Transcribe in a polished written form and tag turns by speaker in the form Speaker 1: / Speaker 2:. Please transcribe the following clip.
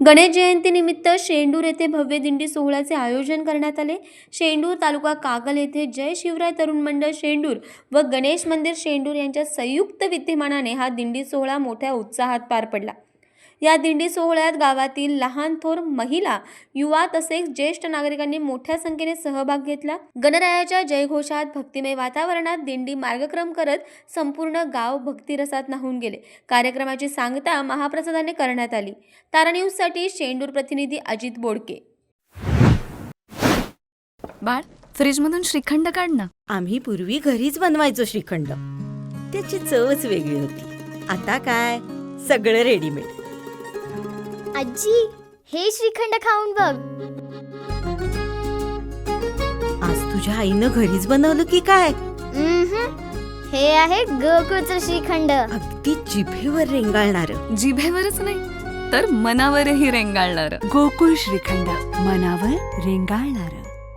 Speaker 1: गणेश जयंतीनिमित्त शेंडूर येथे भव्य दिंडी सोहळ्याचे आयोजन करण्यात आले. शेंडूर तालुका कागल येथे जय शिवराय तरुण मंडळ शेंडूर व गणेश मंदिर शेंडूर यांच्या संयुक्त विद्यमानाने हा दिंडी सोहळा मोठ्या उत्साहात पार पडला. या दिंडी सोहळ्यात गावातील लहान थोर, महिला, युवा तसेच ज्येष्ठ नागरिकांनी मोठ्या संख्येने सहभाग घेतला. गणरायाच्या जयघोषात भक्तिमय वातावरणात दिंडी मार्गक्रम करत संपूर्ण गाव भक्तिरसात न्हाऊन गेले. कार्यक्रमाची सांगता महाप्रसादाने करण्यात आली. तारा न्यूजसाठी शेंडूर प्रतिनिधी अजित बोडके.
Speaker 2: बाळ, फ्रीजमधून श्रीखंड काढ ना.
Speaker 3: आम्ही पूर्वी घरीच बनवायचो श्रीखंड. त्याची चवच वेगळी होती. आता काय सगळं रेडीमेड.
Speaker 4: आजी, हे श्रीखंड खाऊन बघ.
Speaker 3: आज तुझ्या आईनं घरीच बनवलं की काय?
Speaker 4: हे आहे गोकुळचं श्रीखंड.
Speaker 3: अगदी जिभेवर रेंगाळणार.
Speaker 2: जिभेवरच नाही तर मनावरही रेंगाळणार.
Speaker 5: गोकुळ श्रीखंड, मनावर रेंगाळणार.